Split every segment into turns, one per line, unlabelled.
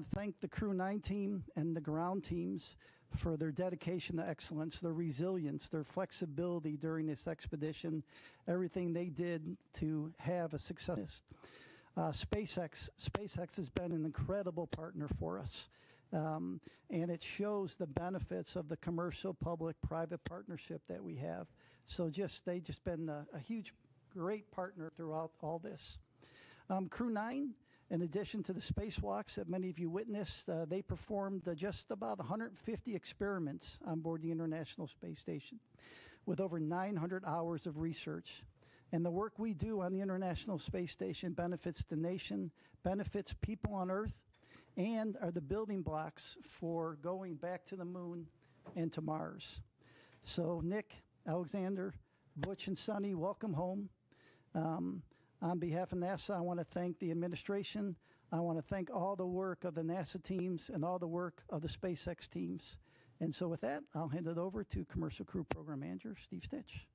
want to thank the Crew 9 team and the ground teams for their dedication to excellence, their resilience, their flexibility during this expedition, everything they did to have a success. SpaceX has been an incredible partner for us, and it shows the benefits of the commercial public-private partnership that we have. So they just been a huge, great partner throughout all this. Crew 9, in addition to the spacewalks that many of you witnessed, they performed just about 150 experiments on board the International Space Station with over 900 hours of research. And the work we do on the International Space Station benefits the nation, benefits people on Earth, and are the building blocks for going back to the moon and to Mars. So Nick, Alexander, Butch, and Suni, welcome home. On behalf of NASA, I want to thank the administration. I want to thank all the work of the NASA teams and all the work of the SpaceX teams. And so with that, I'll hand it over to Commercial Crew Program Manager, Steve Stitch.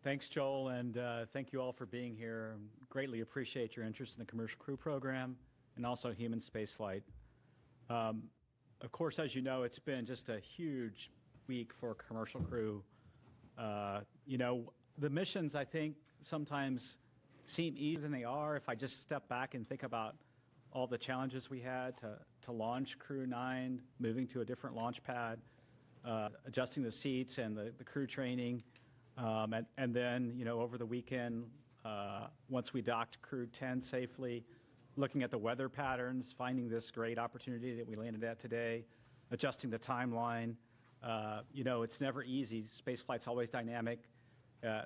Thanks, Joel, and thank you all for being here. Greatly appreciate your interest in the Commercial Crew Program and also human spaceflight. Of course, as you know, it's been just a huge week for Commercial Crew. You know, the missions, I think, sometimes seem easier than they are. If I just step back and think about all the challenges we had to launch Crew 9, moving to a different launch pad, adjusting the seats and the crew training, and then, you know, over the weekend, once we docked Crew 10 safely, looking at the weather patterns, finding this great opportunity that we landed at today, adjusting the timeline. You know, it's never easy. Spaceflight's always dynamic.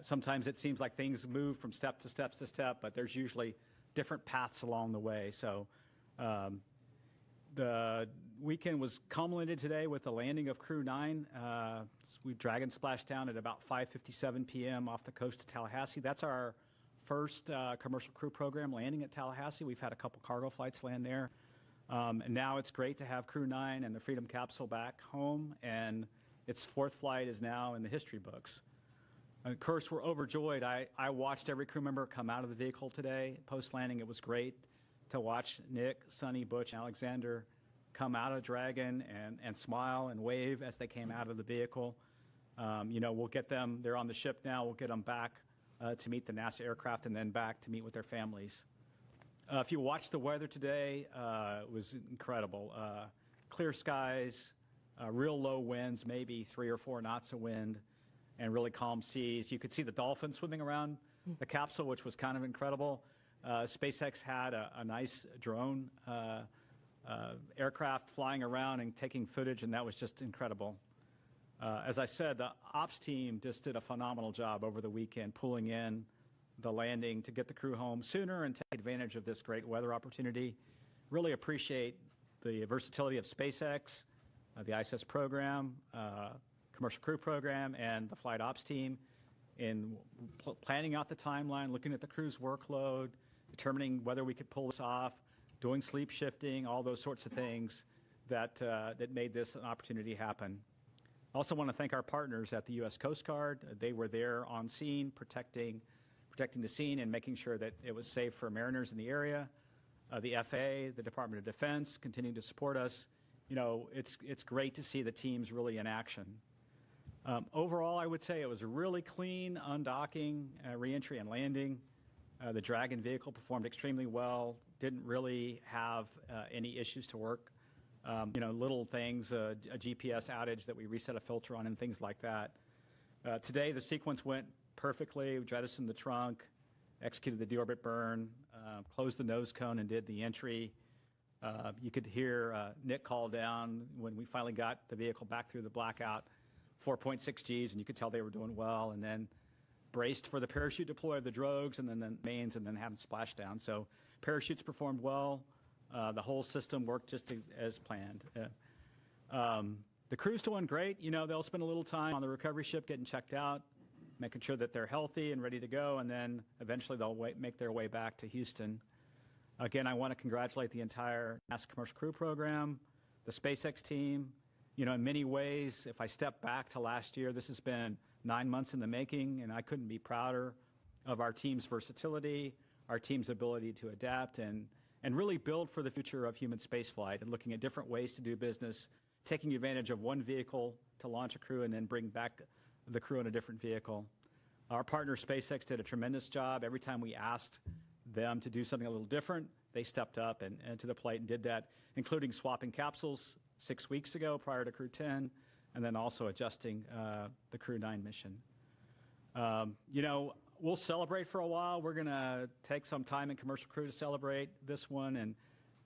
Sometimes it seems like things move from step to step to step, but there's usually different paths along the way. So the weekend was culminated today with the landing of Crew 9. We Dragon splashed down at about 5:57 p.m. off the coast of Tallahassee. That's our first commercial crew program landing at Tallahassee. We've had a couple cargo flights land there. And now it's great to have Crew 9 and the Freedom capsule back home, and its fourth flight is now in the history books. Of course, we're overjoyed. I watched every crew member come out of the vehicle today. Post-landing, it was great to watch Nick, Suni, Butch, and Alexander come out of Dragon and smile and wave as they came out of the vehicle. You know, we'll get them, they're on the ship now, we'll get them back to meet the NASA aircraft and then back to meet with their families. If you watched the weather today, it was incredible. Clear skies, real low winds, maybe 3 or 4 knots of wind, and really calm seas. You could see the dolphins swimming around the capsule, which was kind of incredible. SpaceX had a nice drone aircraft flying around and taking footage, and that was just incredible. As I said, the ops team just did a phenomenal job over the weekend, pulling in the landing to get the crew home sooner and take advantage of this great weather opportunity. Really appreciate the versatility of SpaceX, the ISS program, commercial crew program, and the flight ops team in planning out the timeline, looking at the crew's workload, determining whether we could pull this off, doing sleep shifting, all those sorts of things that made this an opportunity happen. I also want to thank our partners at the U.S. Coast Guard. They were there on scene, protecting the scene and making sure that it was safe for mariners in the area. The FAA, the Department of Defense, continuing to support us. You know, it's great to see the teams really in action. Overall, I would say it was a really clean undocking, reentry, and landing. The Dragon vehicle performed extremely well, didn't really have any issues to work. You know, little things, a GPS outage that we reset a filter on and things like that. Today, the sequence went perfectly. We jettisoned the trunk, executed the deorbit burn, closed the nose cone, and did the entry. You could hear Nick call down when we finally got the vehicle back through the blackout, 4.6 Gs, and you could tell they were doing well, and then braced for the parachute deploy of the drogues and then the mains and then having splashdown. So parachutes performed well. The whole system worked just as planned. The crew's doing great. You know, they'll spend a little time on the recovery ship getting checked out, making sure that they're healthy and ready to go, and then eventually they'll make their way back to Houston. Again, I want to congratulate the entire NASA Commercial Crew Program, the SpaceX team. You know, in many ways, if I step back to last year, this has been 9 months in the making, and I couldn't be prouder of our team's versatility, our team's ability to adapt and and really build for the future of human spaceflight and looking at different ways to do business, taking advantage of one vehicle to launch a crew and then bring back the crew in a different vehicle. Our partner SpaceX did a tremendous job. Every time we asked them to do something a little different, they stepped up and to the plate and did that, including swapping capsules 6 weeks ago prior to Crew 10, and then also adjusting the Crew 9 mission. You know, we'll celebrate for a while. We're going to take some time in Commercial Crew to celebrate this one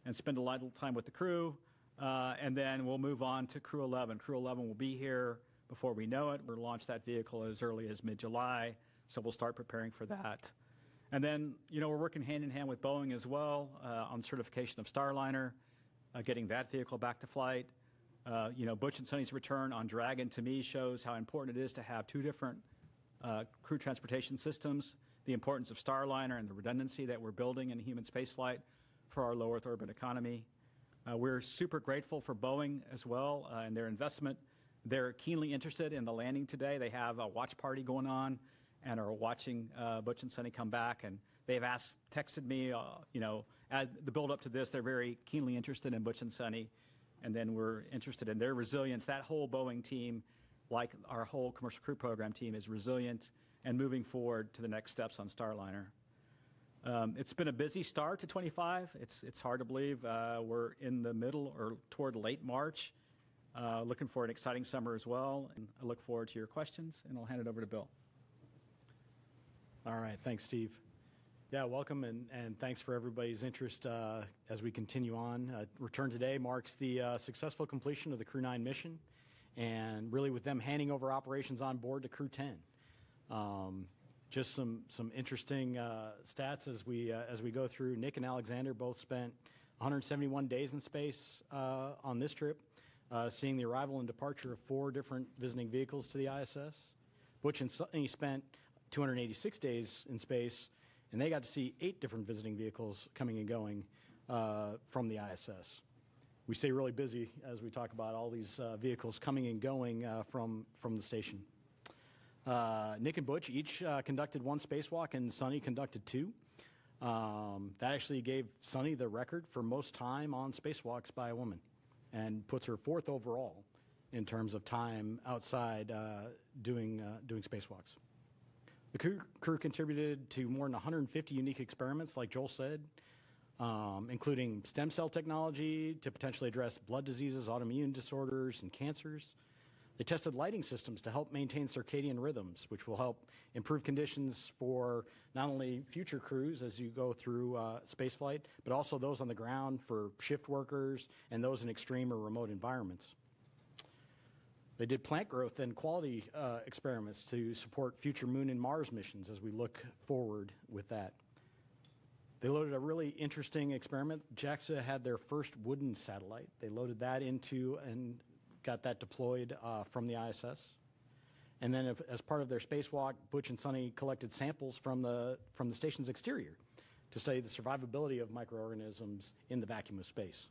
and spend a lot of time with the crew, and then we'll move on to Crew 11. Crew 11 will be here before we know it. We'll launch that vehicle as early as mid-July, so we'll start preparing for that. And then, you know, we're working hand in hand with Boeing as well on certification of Starliner, getting that vehicle back to flight. You know, Butch and Suni's return on Dragon, to me, shows how important it is to have two different crew transportation systems, the importance of Starliner and the redundancy that we're building in human spaceflight for our low Earth orbit economy. We're super grateful for Boeing as well and their investment. They're keenly interested in the landing today. They have a watch party going on and are watching Butch and Suni come back. And they've texted me, you know, at the build up to this, they're very keenly interested in Butch and Suni. And then we're interested in their resilience. That whole Boeing team, like our whole Commercial Crew Program team, is resilient and moving forward to the next steps on Starliner. It's been a busy start to 25. It's hard to believe we're in the middle or toward late March. Looking for an exciting summer as well. And I look forward to your questions, and I'll hand it over to Bill.
All right, thanks, Steve. Yeah, welcome, and thanks for everybody's interest as we continue on. Return today marks the successful completion of the Crew 9 mission, and really with them handing over operations on board to Crew 10. Just some interesting stats as we go through. Nick and Alexander both spent 171 days in space on this trip, seeing the arrival and departure of 4 different visiting vehicles to the ISS. Butch and Suni spent 286 days in space, and they got to see 8 different visiting vehicles coming and going from the ISS. We stay really busy as we talk about all these vehicles coming and going from the station. Nick and Butch each conducted 1 spacewalk, and Suni conducted 2. That actually gave Suni the record for most time on spacewalks by a woman, and puts her 4th overall in terms of time outside doing spacewalks. The crew contributed to more than 150 unique experiments, like Joel said, including stem cell technology to potentially address blood diseases, autoimmune disorders, and cancers. They tested lighting systems to help maintain circadian rhythms, which will help improve conditions for not only future crews as you go through spaceflight, but also those on the ground for shift workers and those in extreme or remote environments. They did plant growth and quality experiments to support future Moon and Mars missions as we look forward with that. They loaded a really interesting experiment. JAXA had their first wooden satellite. They loaded that into and got that deployed from the ISS. And then as part of their spacewalk, Butch and Suni collected samples from the station's exterior to study the survivability of microorganisms in the vacuum of space.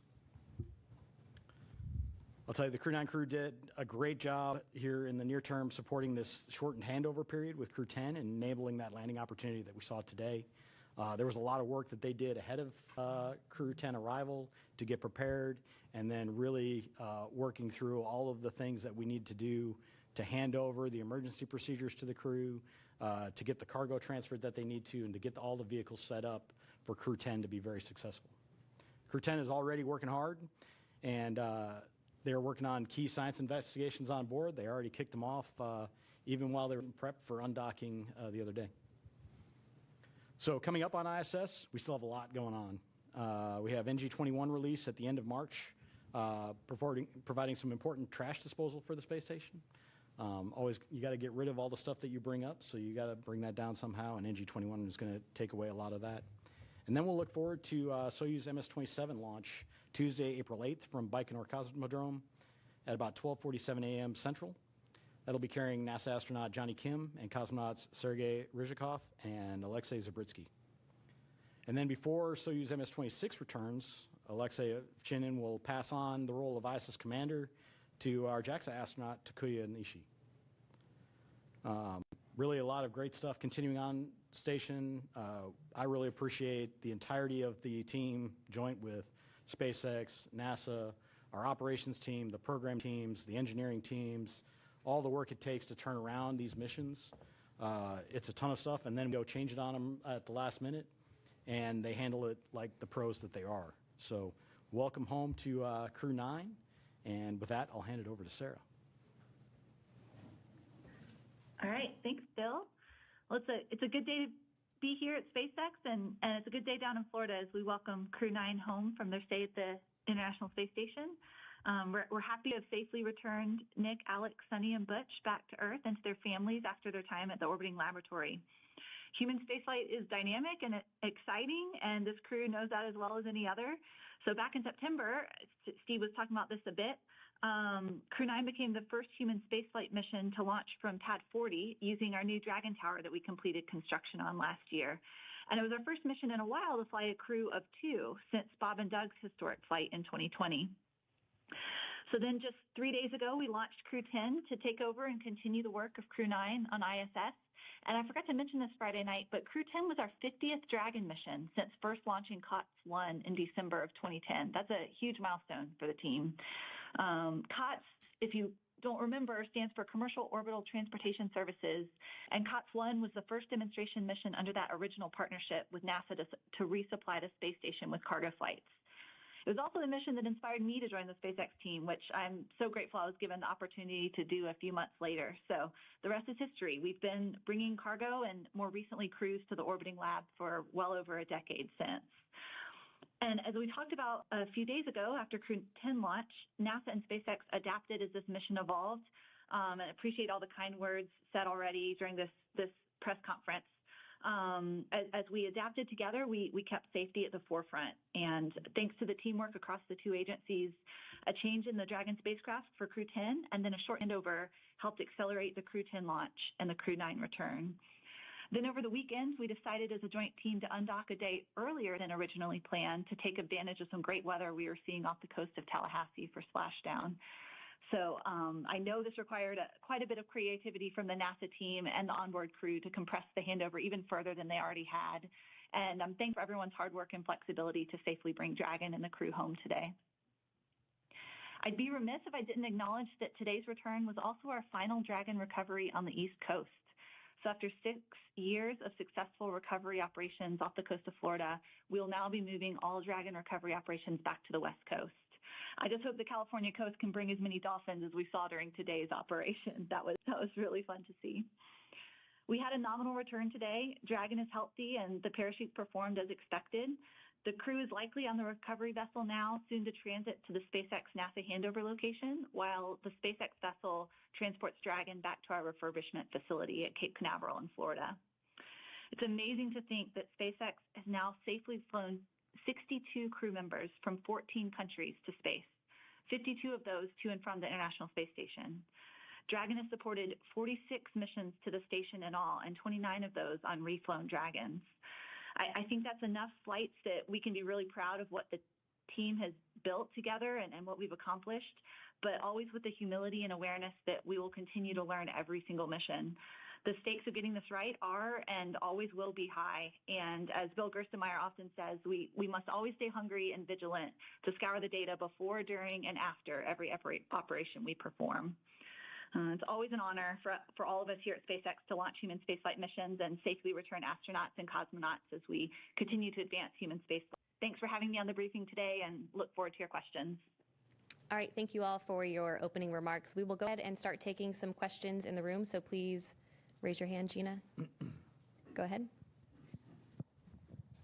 I'll tell you, the Crew 9 crew did a great job here in the near term supporting this shortened handover period with Crew 10 and enabling that landing opportunity that we saw today. There was a lot of work that they did ahead of Crew 10 arrival to get prepared, and then really working through all of the things that we need to do to hand over the emergency procedures to the crew, to get the cargo transferred that they need to, and to get all the vehicles set up for Crew 10 to be very successful. Crew 10 is already working hard, and they're working on key science investigations on board. They already kicked them off even while they were in prep for undocking the other day. So coming up on ISS, we still have a lot going on. We have NG-21 release at the end of March, providing some important trash disposal for the space station. Always, you got to get rid of all the stuff that you bring up, so you got to bring that down somehow, and NG-21 is going to take away a lot of that. And then we'll look forward to Soyuz MS-27 launch Tuesday, April 8th from Baikonur Cosmodrome at about 12:47 a.m. Central. That'll be carrying NASA astronaut Johnny Kim and cosmonauts Sergei Ryzhikov and Alexei Zabritsky. And then before Soyuz MS-26 returns, Alexei Ovchinin will pass on the role of ISS commander to our JAXA astronaut Takuya Nishi. Really a lot of great stuff continuing on station. I really appreciate the entirety of the team, joint with SpaceX, NASA, our operations team, the program teams, the engineering teams, all the work it takes to turn around these missions. It's a ton of stuff, and then we go change it on them at the last minute, and they handle it like the pros that they are. So welcome home to Crew 9, and with that, I'll hand it over to Sarah.
All right, thanks, Bill. Well, it's a good day to be here at SpaceX, and it's a good day down in Florida as we welcome Crew 9 home from their stay at the International Space Station. We're happy to have safely returned Nick, Alex, Suni, and Butch back to Earth and to their families after their time at the orbiting laboratory. Human spaceflight is dynamic and exciting, and this crew knows that as well as any other. So back in September, Steve was talking about this a bit, Crew 9 became the first human spaceflight mission to launch from Pad 40 using our new Dragon Tower that we completed construction on last year. And it was our first mission in a while to fly a crew of 2 since Bob and Doug's historic flight in 2020. So then just 3 days ago, we launched Crew 10 to take over and continue the work of Crew 9 on ISS. And I forgot to mention this Friday night, but Crew 10 was our 50th Dragon mission since first launching COTS 1 in December of 2010. That's a huge milestone for the team. COTS, if you don't remember, stands for Commercial Orbital Transportation Services, and COTS 1 was the first demonstration mission under that original partnership with NASA to resupply the space station with cargo flights. It was also the mission that inspired me to join the SpaceX team, which I'm so grateful I was given the opportunity to do a few months later. So the rest is history. We've been bringing cargo and more recently crews to the orbiting lab for well over a decade since. And as we talked about a few days ago after Crew 10 launch, NASA and SpaceX adapted as this mission evolved. And I appreciate all the kind words said already during this press conference. As we adapted together, we kept safety at the forefront. And thanks to the teamwork across the 2 agencies, a change in the Dragon spacecraft for Crew 10 and then a short handover helped accelerate the Crew 10 launch and the Crew 9 return. Then over the weekends, we decided as a joint team to undock a day earlier than originally planned to take advantage of some great weather we were seeing off the coast of Tallahassee for splashdown. So I know this required quite a bit of creativity from the NASA team and the onboard crew to compress the handover even further than they already had. And I'm thankful for everyone's hard work and flexibility to safely bring Dragon and the crew home today. I'd be remiss if I didn't acknowledge that today's return was also our final Dragon recovery on the East Coast. So after 6 years of successful recovery operations off the coast of Florida, we'll now be moving all Dragon recovery operations back to the West Coast. I just hope the California coast can bring as many dolphins as we saw during today's operation. That was really fun to see. We had a nominal return today. Dragon is healthy and the parachutes performed as expected. The crew is likely on the recovery vessel now, soon to transit to the SpaceX NASA handover location, while the SpaceX vessel transports Dragon back to our refurbishment facility at Cape Canaveral in Florida. It's amazing to think that SpaceX has now safely flown 62 crew members from 14 countries to space, 52 of those to and from the International Space Station. Dragon has supported 46 missions to the station in all, and 29 of those on reflown Dragons. I think that's enough flights that we can be really proud of what the team has built together and what we've accomplished, but always with the humility and awareness that we will continue to learn every single mission. The stakes of getting this right are and always will be high. And as Bill Gerstenmaier often says, we must always stay hungry and vigilant to scour the data before, during, and after every operation we perform. It's always an honor for all of us here at SpaceX to launch human spaceflight missions and safely return astronauts and cosmonauts as we continue to advance human spaceflight. Thanks for having me on the briefing today and look forward to your questions.
All right, thank you all for your opening remarks. We will go ahead and start taking some questions in the room, so please raise your hand, Gina. Go ahead.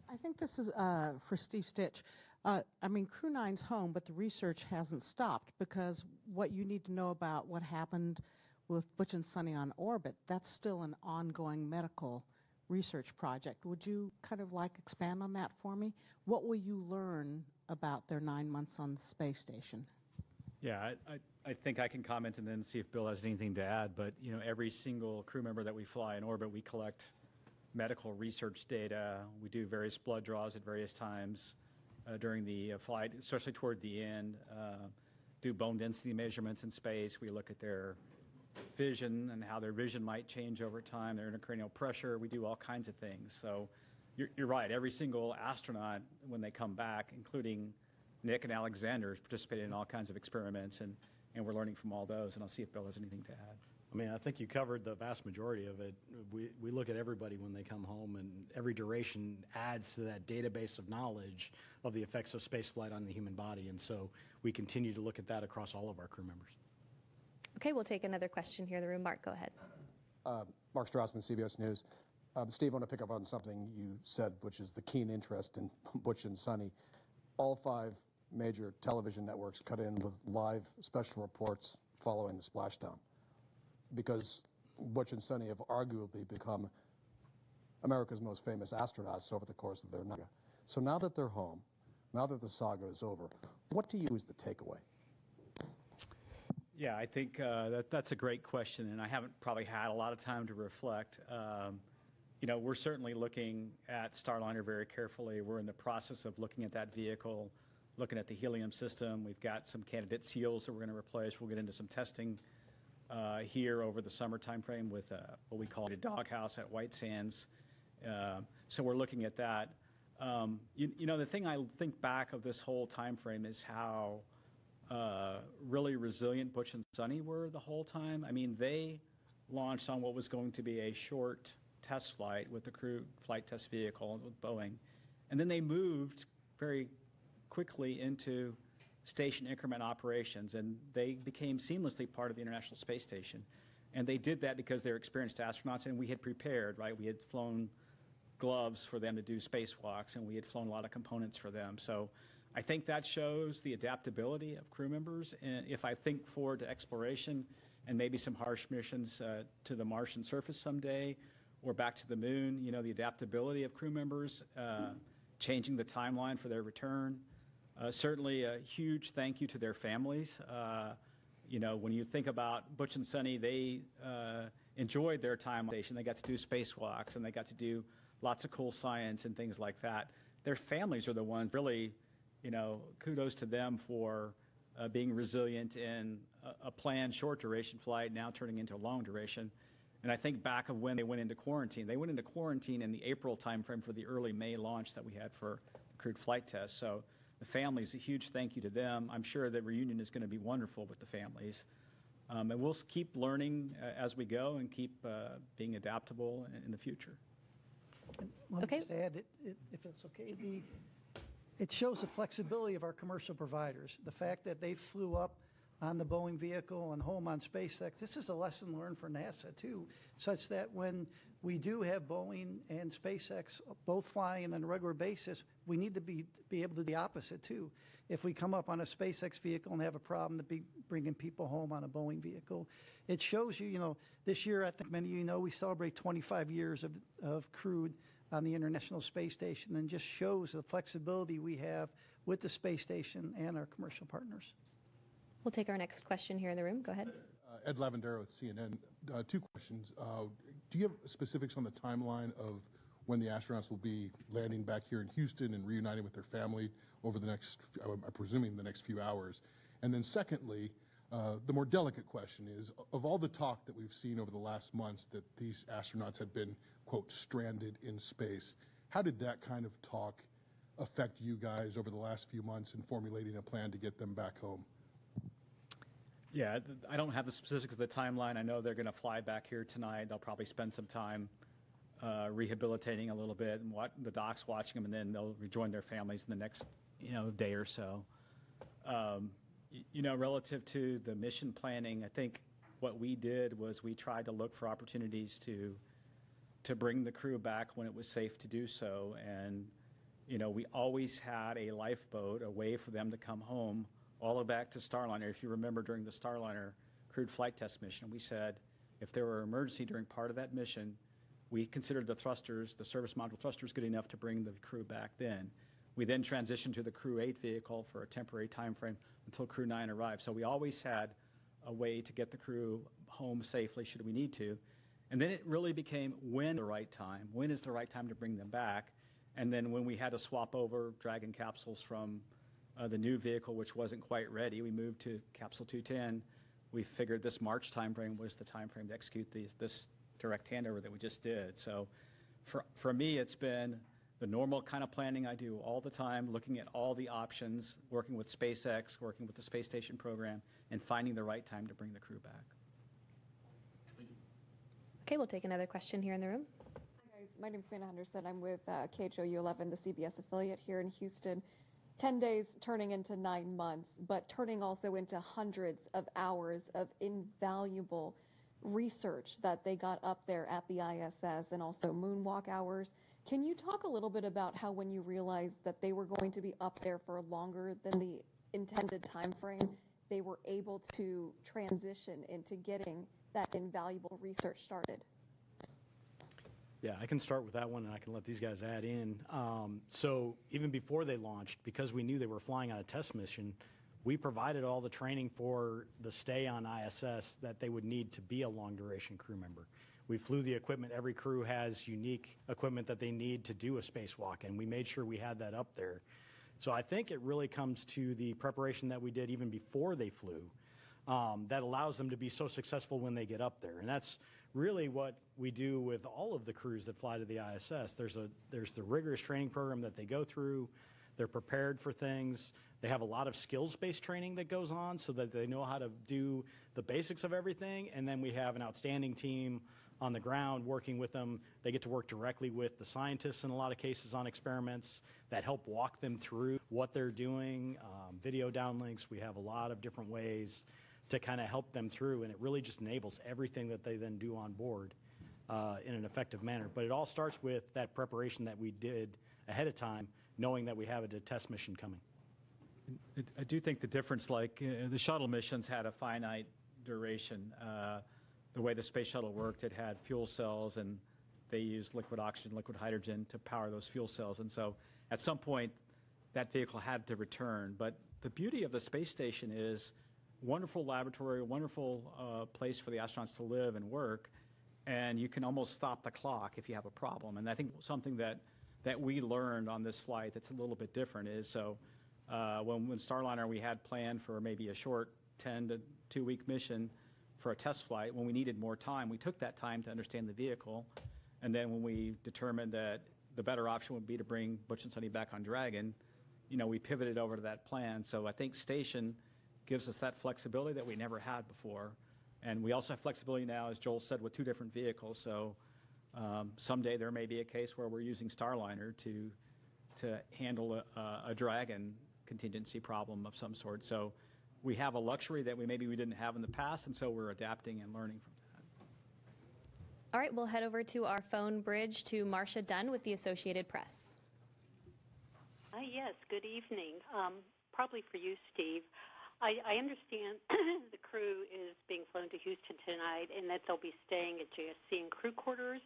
I think this is for Steve Stitch. I mean, Crew 9's home, but the research hasn't stopped because what you need to know about what happened with Butch and Suni on orbit, that's still an ongoing medical research project. Would you kind of expand on that for me? What will you learn about their 9 months on the space station?
Yeah, I think I can comment and then see if Bill has anything to add. But, you know, every single crew member that we fly in orbit, we collect medical research data. We do various blood draws at various times during the flight, especially toward the end. Do bone density measurements in space. We look at their vision and how their vision might change over time, their intracranial pressure. We do all kinds of things. So you're right. Every single astronaut, when they come back, including Nick and Alexander, is participating in all kinds of experiments, and we're learning from all those. And I'll see if Bill has anything to add.
I mean, I think you covered the vast majority of it. We look at everybody when they come home, and every duration adds to that database of knowledge of the effects of spaceflight on the human body. And so we continue to look at that across all of our crew members.
Okay, we'll take another question here in the room. Mark, go ahead.
Mark Strassman, CBS News. Steve, I want to pick up on something you said, which is the keen interest in Butch and Suni. All 5 major television networks cut in with live special reports following the splashdown, because Butch and Suni have arguably become America's most famous astronauts over the course of their saga. So now that they're home, now that the saga is over, what to you is the takeaway?
Yeah, I think that's a great question, and I haven't probably had a lot of time to reflect. You know, we're certainly looking at Starliner very carefully. We're in the process of looking at that vehicle, looking at the helium system. We've got some candidate seals that we're going to replace. We'll get into some testing here over the summer timeframe with what we call a doghouse at White Sands. So we're looking at that. You know, the thing I think back of this whole timeframe is how really resilient Butch and Suni were the whole time. I mean, they launched on what was going to be a short test flight with the crew flight test vehicle with Boeing, and then they moved very quickly into station increment operations, and they became seamlessly part of the International Space Station. And they did that because they're experienced astronauts, and we had prepared, right? We had flown gloves for them to do spacewalks, and we had flown a lot of components for them. So I think that shows the adaptability of crew members. And if I think forward to exploration and maybe some harsh missions to the Martian surface someday, or back to the moon, you know, the adaptability of crew members, changing the timeline for their return. Certainly a huge thank you to their families. You know, when you think about Butch and Suni, they enjoyed their time on the station. They got to do spacewalks, and they got to do lots of cool science and things like that. Their families are the ones really, you know, kudos to them for being resilient in a planned short duration flight now turning into a long duration. And I think back of when they went into quarantine. They went into quarantine in the April timeframe for the early May launch that we had for the crewed flight test. So the families, a huge thank you to them. I'm sure the reunion is going to be wonderful with the families. And we'll keep learning as we go and keep being adaptable in the future.
Let me just add, if it's okay, it shows the flexibility of our commercial providers. The fact that they flew up on the Boeing vehicle and home on SpaceX, this is a lesson learned for NASA too, such that when we do have Boeing and SpaceX both flying on a regular basis, we need to be able to do the opposite too. If we come up on a SpaceX vehicle and have a problem, to be bringing people home on a Boeing vehicle. It shows you, you know, this year, I think many of you know, we celebrate 25 years of crewed on the International Space Station, and just shows the flexibility we have with the space station and our commercial partners.
We'll take our next question here in the room. Go ahead.
Ed Lavendero with CNN. 2 questions. Do you have specifics on the timeline of when the astronauts will be landing back here in Houston and reuniting with their family over the next, I'm presuming the next few hours? And then secondly, the more delicate question is, of all the talk that we've seen over the last months that these astronauts had been, quote, stranded in space, how did that kind of talk affect you guys over the last few months in formulating a plan to get them back home?
Yeah, I don't have the specifics of the timeline. I know they're going to fly back here tonight. They'll probably spend some time rehabilitating a little bit, and the doc's watching them, and then they'll rejoin their families in the next, you know, day or so. You know, relative to the mission planning, I think what we did was we tried to look for opportunities to bring the crew back when it was safe to do so. And, you know, we always had a lifeboat, a way for them to come home, all the way back to Starliner. If you remember, during the Starliner crewed flight test mission, we said if there were an emergency during part of that mission, we considered the thrusters, the service module thrusters, good enough to bring the crew back then. We then transitioned to the Crew 8 vehicle for a temporary time frame until Crew 9 arrived. So we always had a way to get the crew home safely should we need to. And then it really became when the right time, when is the right time to bring them back. And then when we had to swap over Dragon capsules from the new vehicle, which wasn't quite ready, we moved to capsule 210. we figured this March timeframe was the timeframe to execute this direct handover that we just did. So for me, it's been the normal kind of planning I do all the time, looking at all the options, working with SpaceX, working with the space station program, and finding the right time to bring the crew back.
Okay, we'll take another question here in the room.
Hi guys, my name is Amanda Henderson. I'm with KHOU 11, the CBS affiliate here in Houston. 10 days turning into 9 months, but turning also into hundreds of hours of invaluable research that they got up there at the ISS, and also moonwalk hours. Can you talk a little bit about how, when you realized that they were going to be up there for longer than the intended time frame, they were able to transition into getting that invaluable research started?
Yeah, I can start with that one, and I can let these guys add in. So even before they launched, because we knew they were flying on a test mission, we provided all the training for the stay on ISS that they would need to be a long-duration crew member. We flew the equipment. Every crew has unique equipment that they need to do a spacewalk, and we made sure we had that up there. So I think it really comes to the preparation that we did even before they flew that allows them to be so successful when they get up there. And that's really what we do with all of the crews that fly to the ISS. There's the rigorous training program that they go through. They're prepared for things. They have a lot of skills-based training that goes on so that they know how to do the basics of everything. And then we have an outstanding team on the ground working with them. They get to work directly with the scientists in a lot of cases on experiments that help walk them through what they're doing, video downlinks. We have a lot of different ways to kind of help them through, and it really just enables everything that they then do on board in an effective manner. But it all starts with that preparation that we did ahead of time, knowing that we have a test mission coming.
I do think the difference, like the shuttle missions had a finite duration. The way the space shuttle worked, it had fuel cells, and they used liquid oxygen, liquid hydrogen to power those fuel cells. And so at some point, that vehicle had to return. But the beauty of the space station is wonderful laboratory, wonderful place for the astronauts to live and work, and you can almost stop the clock if you have a problem. And I think something that we learned on this flight that's a little bit different is, so when Starliner we had planned for maybe a short 10 to 2 week mission for a test flight. When we needed more time, we took that time to understand the vehicle, and then when we determined that the better option would be to bring Butch and Suni back on Dragon, we pivoted over to that plan. So I think station gives us that flexibility that we never had before, and we also have flexibility now, as Joel said, with 2 different vehicles. So someday there may be a case where we're using Starliner to handle a Dragon contingency problem of some sort. So we have a luxury that maybe we didn't have in the past, and so we're adapting and learning from that.
All right, we'll head over to our phone bridge to Marcia Dunn with the Associated Press.
Hi, yes, good evening. Probably for you, Steve. I understand the crew is being flown to Houston tonight and that they'll be staying at JSC and crew quarters.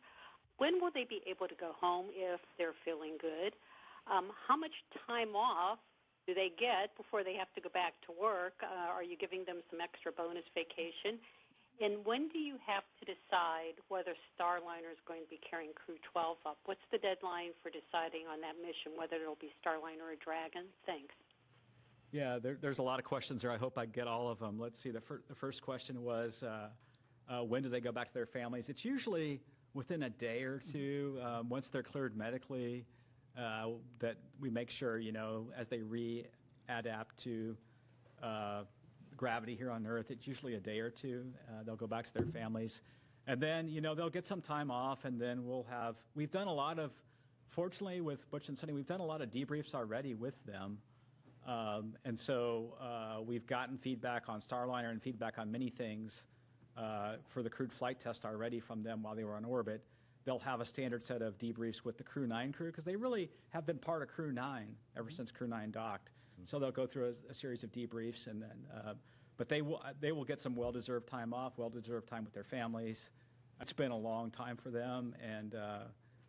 When will they be able to go home if they're feeling good? How much time off do they get before they have to go back to work? Are you giving them some extra bonus vacation? And when do you have to decide whether Starliner is going to be carrying Crew 12 up? What's the deadline for deciding on that mission, whether it'll be Starliner or Dragon? Thanks.
Yeah, there's a lot of questions there. I hope I get all of them. Let's see. The first question was, when do they go back to their families? It's usually within a day or two, once they're cleared medically, that we make sure, as they readapt to gravity here on Earth, it's usually a day or two. They'll go back to their families. And then, they'll get some time off, and then we've done a lot of, fortunately with Butch and Suni, we've done a lot of debriefs already with them. And so we've gotten feedback on Starliner and feedback on many things for the crewed flight test already from them while they were on orbit. They'll have a standard set of debriefs with the Crew 9 crew, because they really have been part of Crew 9 ever since Crew 9 docked. So they'll go through a series of debriefs, and then, but they will get some well-deserved time off, well-deserved time with their families. It's been a long time for them, and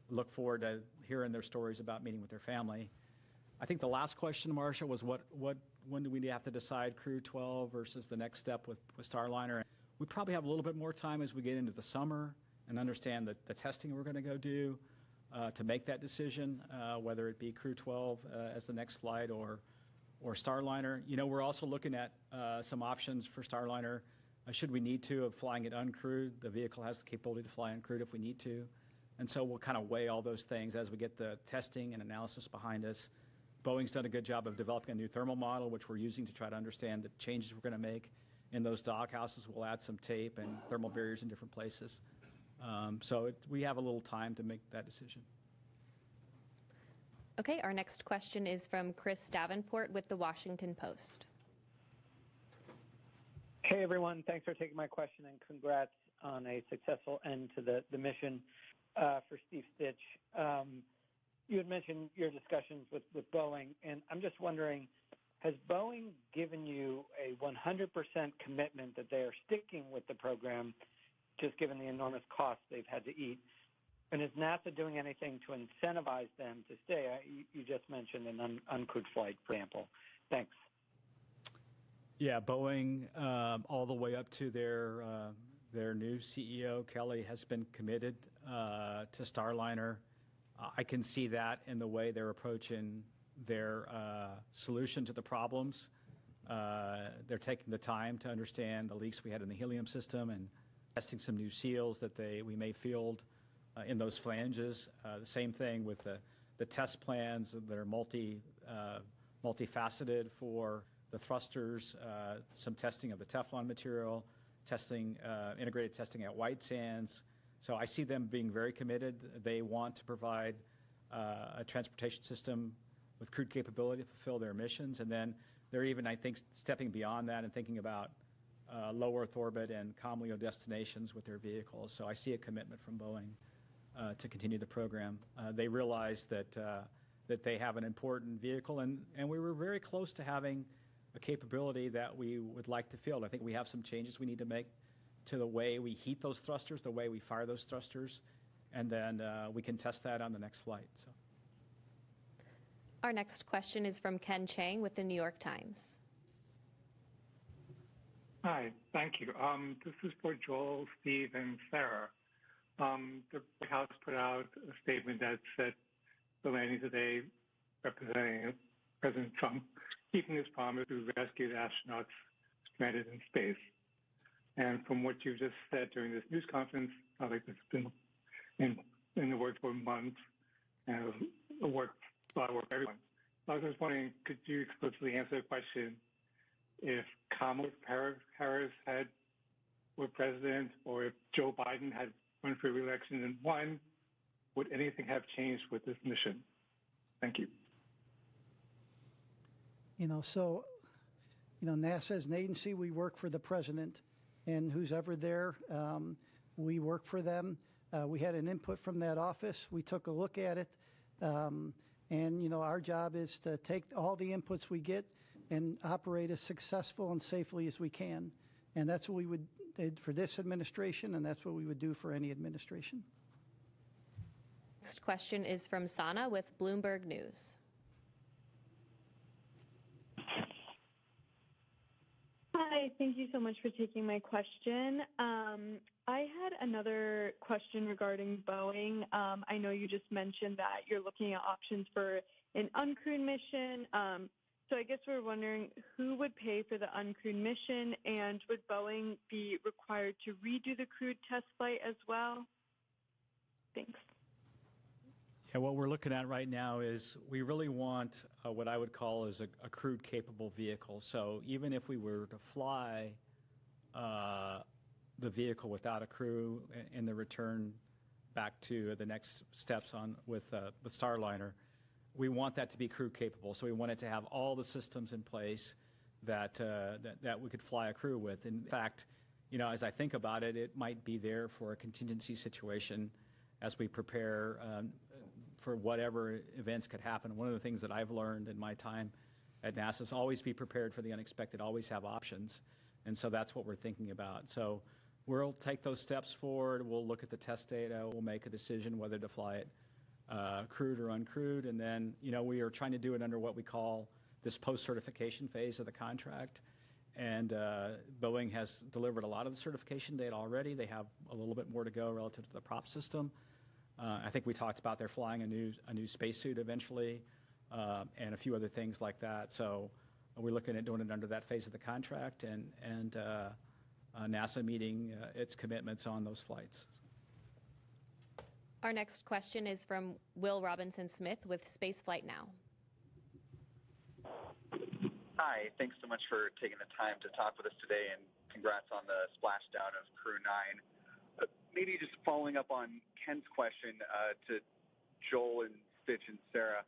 look forward to hearing their stories about meeting with their family. I think the last question, Marcia, was when do we have to decide Crew 12 versus the next step with Starliner? We probably have a little bit more time as we get into the summer and understand the testing we're going to go do to make that decision, whether it be Crew 12 as the next flight or Starliner. We're also looking at some options for Starliner should we need to, of flying it uncrewed. The vehicle has the capability to fly uncrewed if we need to. And so we'll kind of weigh all those things as we get the testing and analysis behind us. Boeing's done a good job of developing a new thermal model, which we're using to try to understand the changes we're going to make in those dog houses. We'll add some tape and thermal barriers in different places. We have a little time to make that decision.
Okay, our next question is from Chris Davenport with The Washington Post.
Hey, everyone. Thanks for taking my question, and congrats on a successful end to the mission for Steve Stitch. You had mentioned your discussions with Boeing, and I'm just wondering, has Boeing given you a 100% commitment that they are sticking with the program, just given the enormous costs they've had to eat? And is NASA doing anything to incentivize them to stay? You just mentioned an uncrewed flight, for example. Thanks.
Yeah, Boeing, all the way up to their new CEO, Kelly, has been committed to Starliner. I can see that in the way they're approaching their solution to the problems. They're taking the time to understand the leaks we had in the helium system and testing some new seals that we may field in those flanges. The same thing with the test plans that are multifaceted for the thrusters, some testing of the Teflon material, integrated testing at White Sands. So I see them being very committed. They want to provide a transportation system with crewed capability to fulfill their missions. And then they're even, I think, stepping beyond that and thinking about low Earth orbit and comm LEO destinations with their vehicles. So I see a commitment from Boeing to continue the program. They realize that they have an important vehicle, and we were very close to having a capability that we would like to field. I think we have some changes we need to make to the way we heat those thrusters, the way we fire those thrusters, and then we can test that on the next flight. So.
Our next question is from Ken Chang with the New York Times.
Hi, thank you. This is for Joel, Steve, and Sarah. The White House put out a statement that said the landing today, representing President Trump, keeping his promise to rescue the astronauts stranded in space. And from what you just said during this news conference, I think this has been in the works for months, and a lot of work for everyone. I was just wondering, could you explicitly answer the question, if Kamala Harris were president, or if Joe Biden had run for re-election and won, would anything have changed with this mission? Thank you.
NASA is an agency. We work for the president, and who's ever there, we work for them. We had an input from that office. We took a look at it, and our job is to take all the inputs we get and operate as successful and safely as we can. And that's what we would do for this administration, and that's what we would do for any administration.
Next question is from Sana with Bloomberg News.
Hi, thank you so much for taking my question. I had another question regarding Boeing. I know you just mentioned that you're looking at options for an uncrewed mission. So I guess we're wondering who would pay for the uncrewed mission, and would Boeing be required to redo the crewed test flight as well? Thanks.
Yeah, what we're looking at right now is we really want what I would call is a crewed capable vehicle. So even if we were to fly the vehicle without a crew in the return back to the next steps on with Starliner, we want that to be crew capable. So we want it to have all the systems in place that we could fly a crew with. In fact, as I think about it, it might be there for a contingency situation as we prepare for whatever events could happen. One of the things that I've learned in my time at NASA is always be prepared for the unexpected, always have options. And so that's what we're thinking about. So we'll take those steps forward. We'll look at the test data. We'll make a decision whether to fly it crewed or uncrewed. And then, we are trying to do it under what we call this post-certification phase of the contract. And Boeing has delivered a lot of the certification data already. They have a little bit more to go relative to the prop system. I think we talked about they're flying a new spacesuit eventually, and a few other things like that. So we're looking at doing it under that phase of the contract, and NASA meeting its commitments on those flights.
Our next question is from Will Robinson Smith with Spaceflight Now.
Hi, thanks so much for taking the time to talk with us today, and congrats on the splashdown of Crew 9. Maybe just following up on Ken's question to Joel and Stitch and Sarah.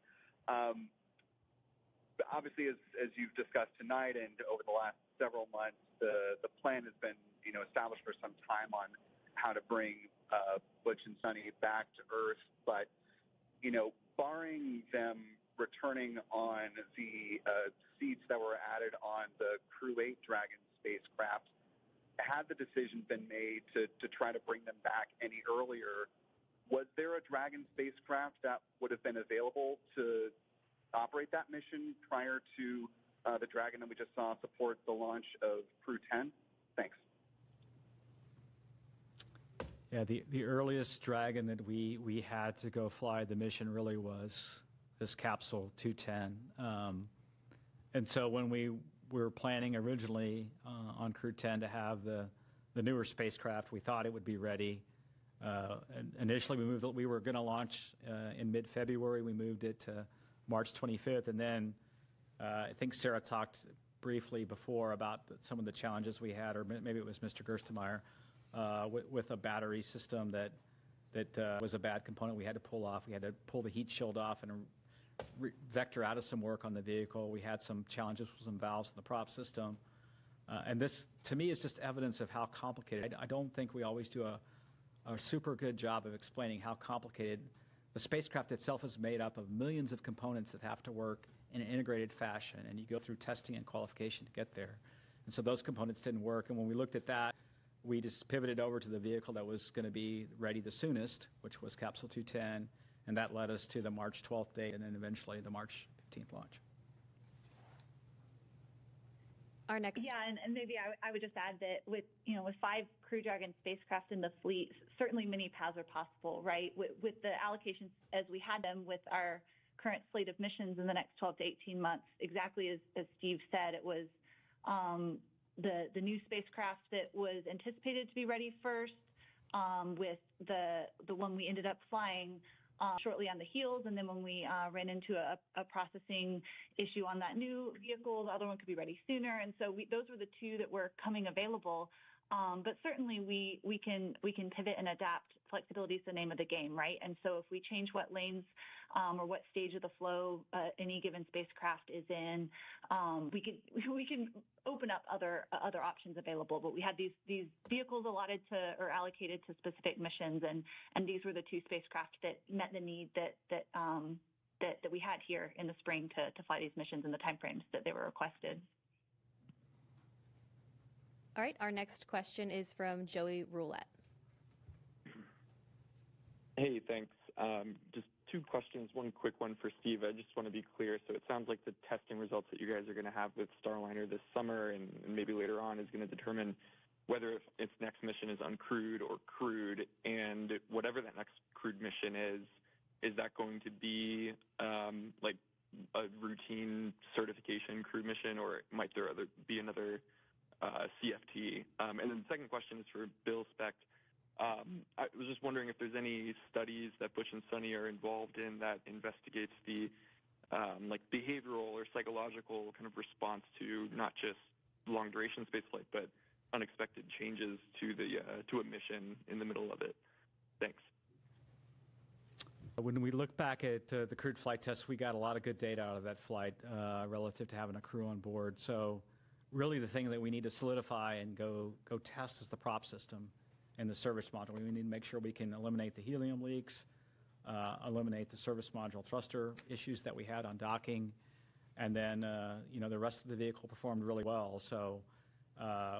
Obviously, as you've discussed tonight and over the last several months, the plan has been established for some time on how to bring Butch and Suni back to Earth, but barring them returning on the seats that were added on the Crew 8 Dragon spacecraft, had the decision been made to try to bring them back any earlier, was there a Dragon spacecraft that would have been available to operate that mission prior to the Dragon that we just saw support the launch of Crew 10? Thanks.
Yeah, the earliest Dragon that we had to go fly the mission really was this capsule 210. And so when we were planning originally on Crew 10 to have the newer spacecraft, we thought it would be ready. And initially, we were going to launch in mid-February. We moved it to March 25th. And then I think Sarah talked briefly before about some of the challenges we had, or maybe it was Mr. Gerstenmaier, with a battery system that was a bad component we had to pull off. We had to pull the heat shield off and vector out of some work on the vehicle. We had some challenges with some valves in the prop system. And this, to me, is just evidence of how complicated. I don't think we always do a super good job of explaining how complicated the spacecraft itself is made up of millions of components that have to work in an integrated fashion, and you go through testing and qualification to get there. And so those components didn't work, and when we looked at that, we just pivoted over to the vehicle that was going to be ready the soonest, which was Capsule 210, and that led us to the March 12th date and then eventually the March 15th launch.
Our next.
Yeah, and maybe I would just add that with 5 Crew Dragon spacecraft in the fleet, certainly many paths are possible, right? With the allocations as we had them with our current slate of missions in the next 12 to 18 months, exactly as Steve said, it was the new spacecraft that was anticipated to be ready first, with the one we ended up flying shortly on the heels, and then when we ran into a processing issue on that new vehicle, the other one could be ready sooner, and so those were the 2 that were coming available. But certainly we can pivot and adapt. Flexibility is the name of the game, right? And so if we change what lanes or what stage of the flow any given spacecraft is in, we can open up other options available. But we had these vehicles allotted to or allocated to specific missions, and these were the 2 spacecraft that met the need that we had here in the spring to fly these missions in the timeframes that they were requested.
All right, our next question is from Joey Roulette.
Hey, thanks. Just 2 questions. One quick one for Steve. I just want to be clear. So it sounds like the testing results that you guys are going to have with Starliner this summer and maybe later on is going to determine whether its next mission is uncrewed or crewed. And whatever that next crewed mission is that going to be like a routine certification crewed mission, or might there be another CFT? And then the second question is for Bill Specht. I was just wondering if there's any studies that Butch and Suni are involved in that investigates the like behavioral or psychological kind of response to not just long duration spaceflight, but unexpected changes to a mission in the middle of it. Thanks.
When we look back at the crewed flight test, we got a lot of good data out of that flight relative to having a crew on board. So really the thing that we need to solidify and go test is the prop system and the service module. We need to make sure we can eliminate the helium leaks, eliminate the service module thruster issues that we had on docking, and then the rest of the vehicle performed really well. So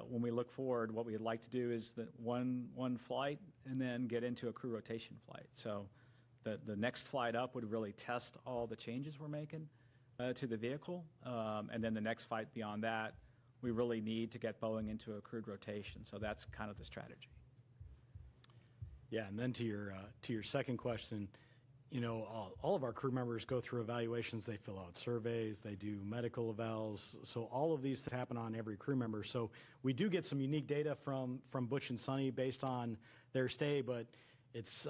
when we look forward, what we'd like to do is that one flight and then get into a crew rotation flight. So the next flight up would really test all the changes we're making to the vehicle, and then the next flight beyond that, we really need to get Boeing into a crewed rotation. So that's kind of the strategy.
Yeah, and then to your second question, all of our crew members go through evaluations. They fill out surveys, they do medical evals. So all of these happen on every crew member. So we do get some unique data from Butch and Suni based on their stay, but it's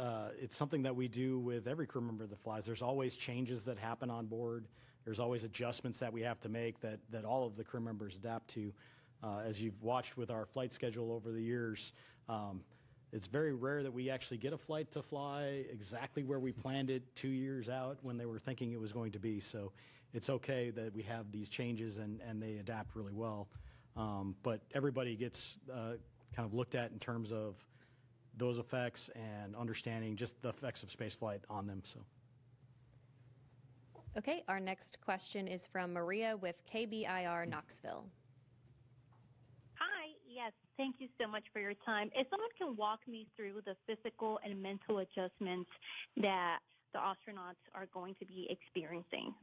something that we do with every crew member that flies. There's always changes that happen on board. There's always adjustments that we have to make that all of the crew members adapt to. As you've watched with our flight schedule over the years, it's very rare that we actually get a flight to fly exactly where we planned it 2 years out when they were thinking it was going to be. So it's okay that we have these changes and they adapt really well. But everybody gets kind of looked at in terms of those effects and understanding just the effects of spaceflight on them. So.
Okay, our next question is from Maria with KBIR Knoxville.
Hi, yes, thank you so much for your time. If someone can walk me through the physical and mental adjustments that the astronauts are going to be experiencing.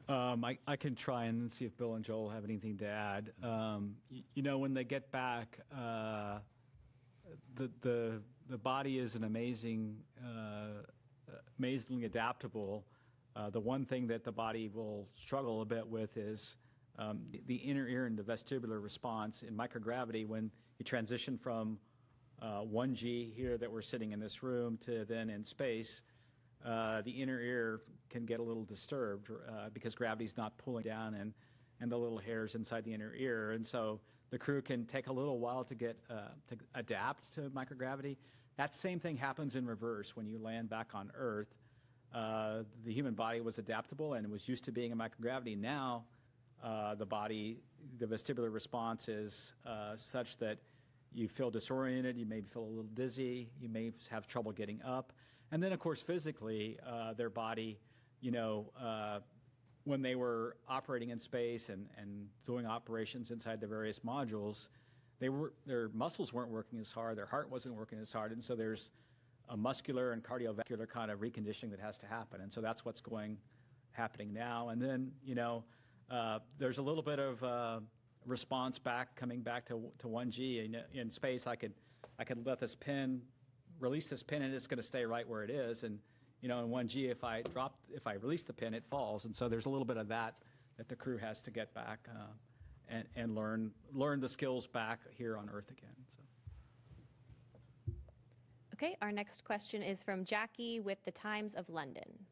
I can try and see if Bill and Joel have anything to add. When they get back, the body is an amazingly adaptable. The one thing that the body will struggle a bit with is the inner ear and the vestibular response in microgravity. When you transition from 1G here that we're sitting in this room to then in space, the inner ear can get a little disturbed because gravity's not pulling down and the little hairs inside the inner ear. And so the crew can take a little while to get to adapt to microgravity. That same thing happens in reverse when you land back on Earth. The human body was adaptable and was used to being in microgravity. Now, the vestibular response is such that you feel disoriented, you may feel a little dizzy, you may have trouble getting up. And then, of course, physically, their body, when they were operating in space and doing operations inside the various modules, their muscles weren't working as hard, their heart wasn't working as hard, and so there's a muscular and cardiovascular kind of reconditioning that has to happen. And so that's what's happening now. And then, there's a little bit of response coming back to 1G. In space, I could release this pin, and it's going to stay right where it is. And in 1G, if I release the pin, it falls. And so there's a little bit of that the crew has to get back and learn the skills back here on Earth again. So.
Okay, our next question is from Jackie with the Times of London.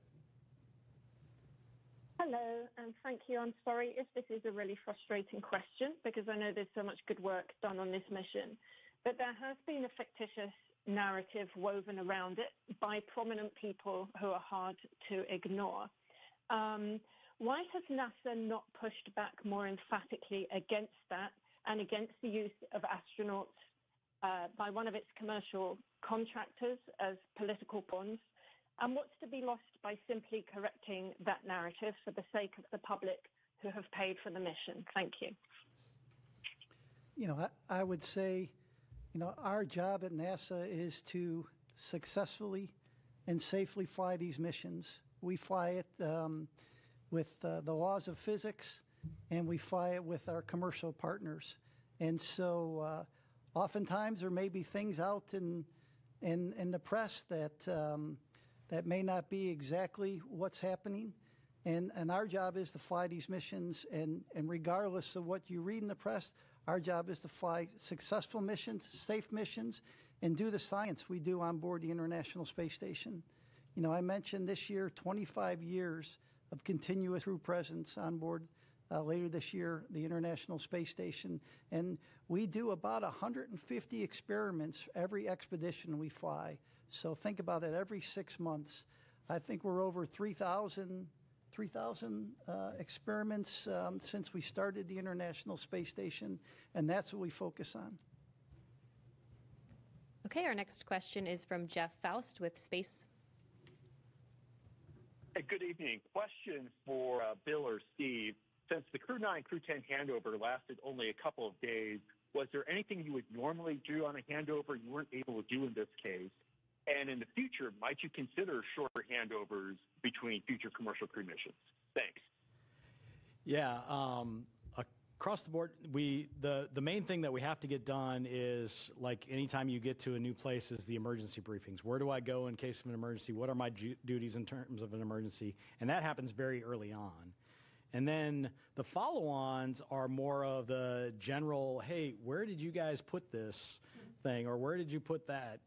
Hello, and thank you. I'm sorry if this is a really frustrating question because I know there's so much good work done on this mission, but there has been a fictitious narrative woven around it by prominent people who are hard to ignore. Why has NASA not pushed back more emphatically against that and against the use of astronauts by one of its commercial contractors as political pawns? And what's to be lost by simply correcting that narrative for the sake of the public who have paid for the mission? Thank you.
I would say, our job at NASA is to successfully and safely fly these missions. We fly it with the laws of physics, and we fly it with our commercial partners. And so oftentimes there may be things out in the press that may not be exactly what's happening. And our job is to fly these missions, and regardless of what you read in the press, our job is to fly successful missions, safe missions, and do the science we do on board the International Space Station. I mentioned this year 25 years of continuous crew presence on board later this year, the International Space Station. And we do about 150 experiments every expedition we fly. So think about it, every 6 months. I think we're over 3,000 experiments since we started the International Space Station, and that's what we focus on.
Okay, our next question is from Jeff Faust with Space.
Hey, good evening. Question for Bill or Steve. Since the Crew 9, Crew 10 handover lasted only a couple of days, was there anything you would normally do on a handover you weren't able to do in this case? And in the future, might you consider shorter handovers between future commercial crew missions? Thanks.
Yeah, a Across the board, the main thing that we have to get done is, like anytime you get to a new place, is the emergency briefings. Where do I go in case of an emergency? What are my duties in terms of an emergency? And that happens very early on. And then the follow-ons are more of the general, hey, where did you guys put this thing? Or where did you put that?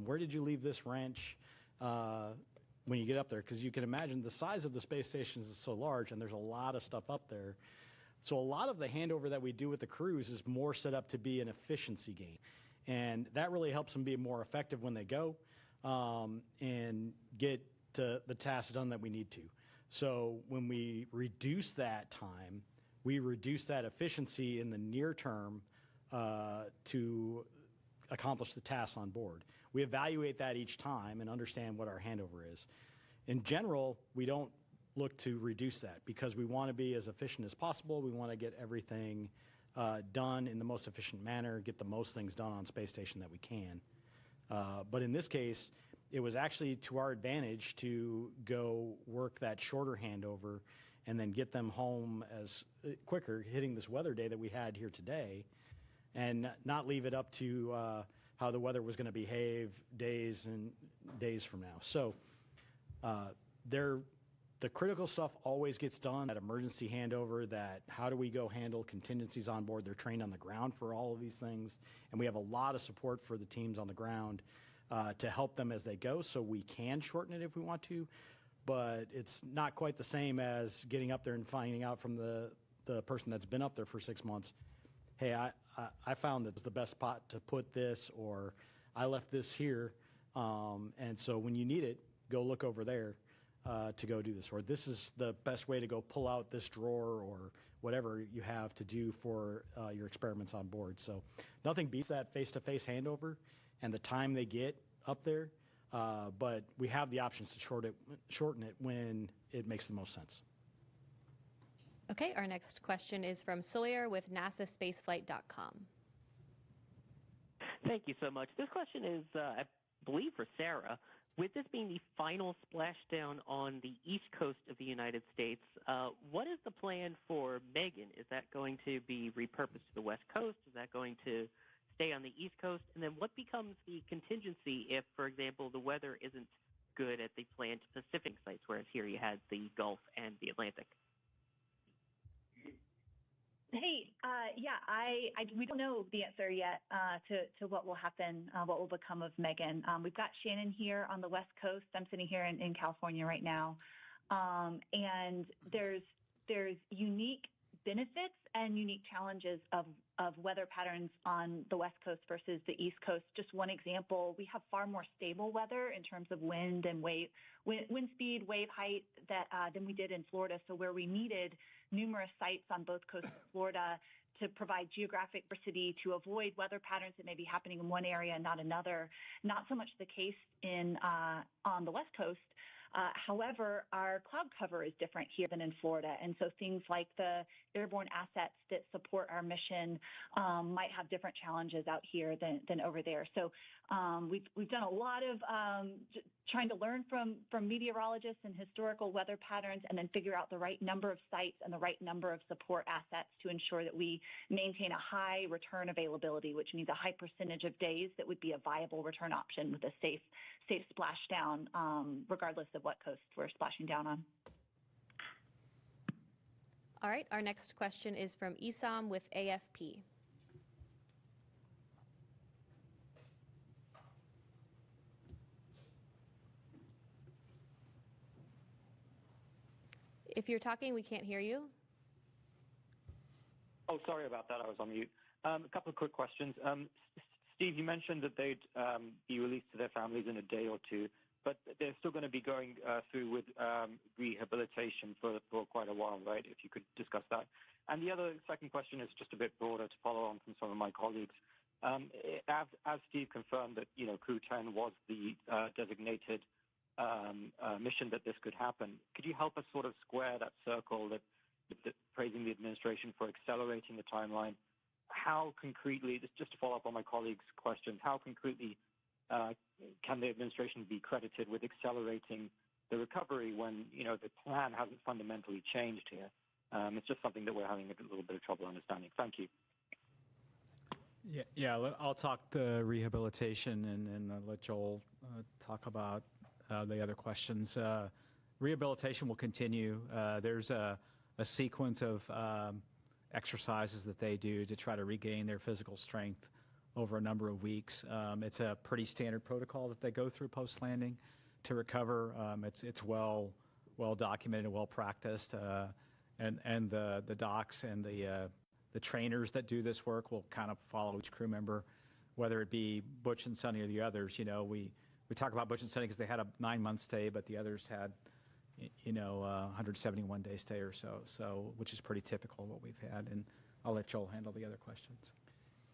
Where did you leave this wrench when you get up there? Because you can imagine the size of the space stations is so large, and there's a lot of stuff up there. So a lot of the handover that we do with the crews is more set up to be an efficiency gain. And that really helps them be more effective when they go and get to the tasks done that we need to. So when we reduce that time, we reduce that efficiency in the near term to accomplish the tasks on board. We evaluate that each time and understand what our handover is. In general, we don't look to reduce that because we want to be as efficient as possible. We want to get everything done in the most efficient manner, get the most things done on space station that we can. But in this case, it was actually to our advantage to go work that shorter handover and then get them home as quicker, hitting this weather day that we had here today, and not leave it up to how the weather was going to behave days and days from now. So the critical stuff always gets done, that emergency handover, that how do we go handle contingencies on board. They're trained on the ground for all of these things, and we have a lot of support for the teams on the ground to help them as they go, so we can shorten it if we want to, but it's not quite the same as getting up there and finding out from the person that's been up there for 6 months, hey, I found that it's the best spot to put this, or I left this here, and so when you need it, go look over there to go do this, or this is the best way to go pull out this drawer, or whatever you have to do for your experiments on board. So nothing beats that face-to-face handover and the time they get up there, but we have the options to shorten it when it makes the most sense.
Okay, our next question is from Sawyer with NASASpaceflight.com.
Thank you so much. This question is, I believe, for Sarah. With this being the final splashdown on the east coast of the United States, what is the plan for Megan? Is that going to be repurposed to the west coast? Is that going to stay on the east coast? And then what becomes the contingency if, for example, the weather isn't good at the planned Pacific sites, whereas here you had the Gulf and the Atlantic?
Hey, we don't know the answer yet to what will happen, what will become of Megan. We've got Shannon here on the West Coast. I'm sitting here in California right now, and there's unique benefits and unique challenges of weather patterns on the West Coast versus the East Coast. Just one example, we have far more stable weather in terms of wind and wind speed, wave height than we did in Florida. So where we needed numerous sites on both coasts of Florida to provide geographic diversity, to avoid weather patterns that may be happening in one area and not another, not so much the case on the West Coast. However, our cloud cover is different here than in Florida, and so things like the airborne assets that support our mission might have different challenges out here than over there. So we've done a lot of trying to learn from meteorologists and historical weather patterns, and then figure out the right number of sites and the right number of support assets to ensure that we maintain a high return availability, which means a high percentage of days that would be a viable return option with a safe splashdown, regardless of what coast we're splashing down on.
All right, our next question is from Isam with AFP. If you're talking, we can't hear you.
Oh, sorry about that. I was on mute. A couple of quick questions. Steve, you mentioned that they'd be released to their families in a day or two, but they're still going to be going through with rehabilitation for quite a while, right? If you could discuss that. And the second question is just a bit broader to follow on from some of my colleagues. As Steve confirmed that, Crew 10 was the designated mission that this could happen, could you help us sort of square that circle that praising the administration for accelerating the timeline? How concretely, just to follow up on my colleagues' questions, how concretely can the administration be credited with accelerating the recovery when, the plan hasn't fundamentally changed here?
It's just something that we're having a little bit of trouble understanding. Thank you.
I'll talk the rehabilitation and let Joel talk about the other questions. Rehabilitation will continue. There's a sequence of exercises that they do to try to regain their physical strength over a number of weeks. It's a pretty standard protocol that they go through post-landing to recover. It's well documented, well practiced, and the docs and the trainers that do this work will kind of follow each crew member, whether it be Butch and Suni or the others. We talk about Butch and Suni because they had a 9-month stay, but the others had 171-day stay or so, which is pretty typical of what we've had. And I'll let Joel handle the other questions.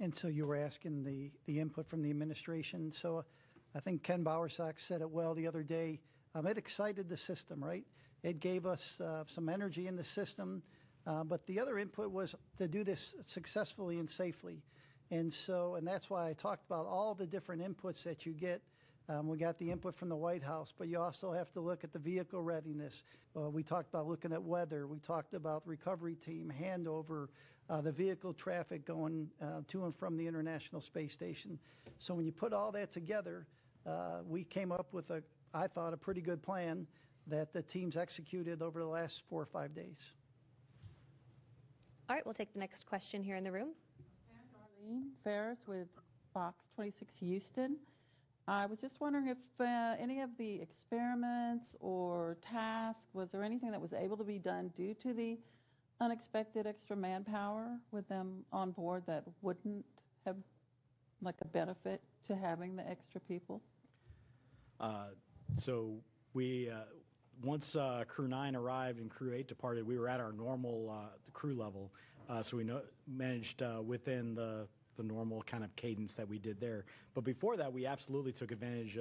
And so you were asking the input from the administration. So I think Ken Bowersock said it well the other day. It excited the system, right? It gave us some energy in the system. But the other input was to do this successfully and safely. And that's why I talked about all the different inputs that you get. We got the input from the White House, but you also have to look at the vehicle readiness. We talked about looking at weather. We talked about recovery team, handover, the vehicle traffic going to and from the International Space Station. So when you put all that together, we came up with, I thought, a pretty good plan that the teams executed over the last 4 or 5 days.
All right, we'll take the next question here in the room.
Darlene Ferris with Fox 26 Houston. I was just wondering if any of the experiments or tasks, was there anything that was able to be done due to the unexpected extra manpower with them on board that wouldn't have like a benefit to having the extra people?
So we, once Crew 9 arrived and Crew 8 departed, we were at our normal crew level. So we managed within the normal kind of cadence that we did there. But before that, we absolutely took advantage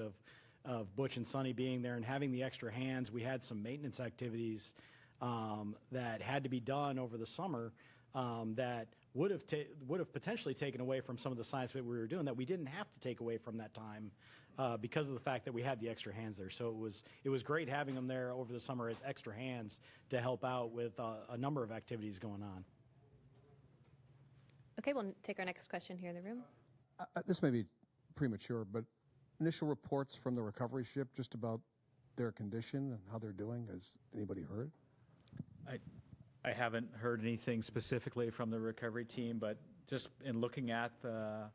of Butch and Suni being there and having the extra hands. We had some maintenance activities that had to be done over the summer that would have potentially taken away from some of the science that we were doing that we didn't have to take away from that time because of the fact that we had the extra hands there. So it was great having them there over the summer as extra hands to help out with a number of activities going on.
Okay, we'll take our next question here in the room.
This may be premature, but initial reports from the recovery ship just about their condition and how they're doing, has anybody heard?
I haven't heard anything specifically from the recovery team, but just in looking at the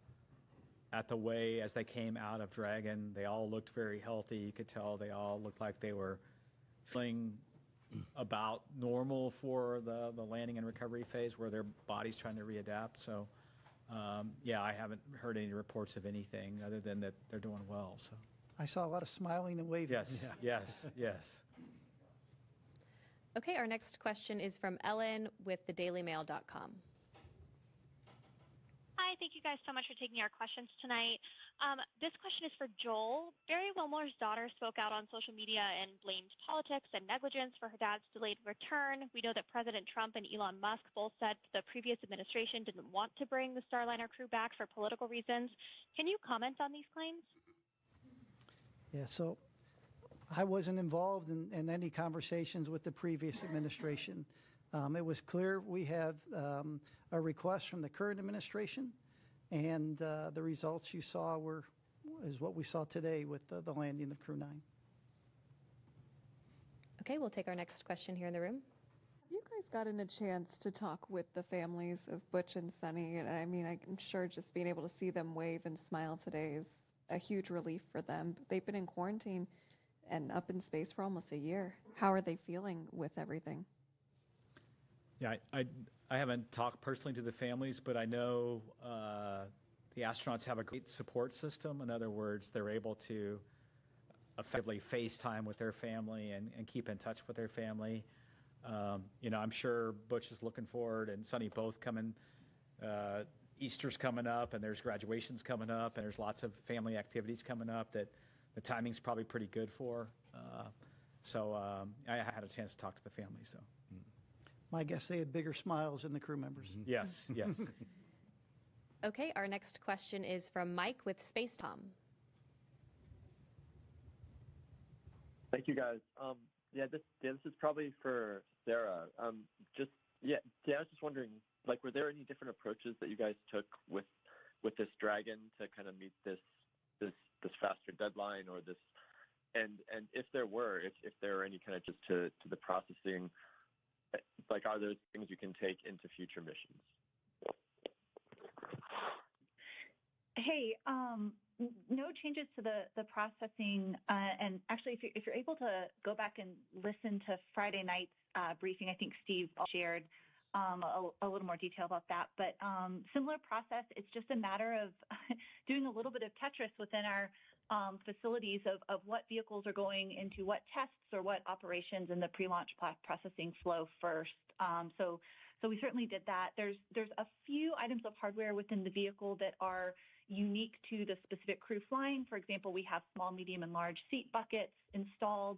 way as they came out of Dragon, they all looked very healthy. You could tell they all looked like they were feeling about normal for the landing and recovery phase where their body's trying to readapt. So, I haven't heard any reports of anything other than that they're doing well. So
I saw a lot of smiling and waving.
Yes.
Okay, our next question is from Ellen with thedailymail.com.
Hi, thank you guys so much for taking our questions tonight. This question is for Joel. Barry Wilmore's daughter spoke out on social media and blamed politics and negligence for her dad's delayed return. We know that President Trump and Elon Musk both said the previous administration didn't want to bring the Starliner crew back for political reasons. Can you comment on these claims?
Yeah, so I wasn't involved in any conversations with the previous administration. It was clear we have a request from the current administration, and the results you saw is what we saw today with the landing of Crew 9.
Okay, we'll take our next question here in the room.
Have you guys gotten a chance to talk with the families of Butch and Suni? And I mean, I'm sure just being able to see them wave and smile today is a huge relief for them. They've been in quarantine and up in space for almost a year. How are they feeling with everything?
Yeah, I haven't talked personally to the families, but I know the astronauts have a great support system. In other words, they're able to effectively FaceTime with their family and keep in touch with their family. I'm sure Butch is looking forward, and Suni both coming. Easter's coming up, and there's graduations coming up, and there's lots of family activities coming up that the timing's probably pretty good for. I had a chance to talk to the family. So,
my guess they had bigger smiles than the crew members.
Yes.
Okay, our next question is from Mike with Space Tom.
Thank you, guys. This is probably for Sarah. Just
Yeah, I was just wondering, like, were there any different approaches that you guys took with this Dragon to kind of meet this faster deadline, or this, and if there were, if there are any kind of just to the processing, like, are those things you can take into future missions?
Hey, no changes to the processing, and actually, if you're able to go back and listen to Friday night's briefing, I think Steve shared a little more detail about that. But similar process. It's just a matter of doing a little bit of Tetris within our facilities of what vehicles are going into what tests or what operations in the pre-launch processing flow first. So we certainly did that. There's a few items of hardware within the vehicle that are unique to the specific crew flying. For example, we have small, medium, and large seat buckets installed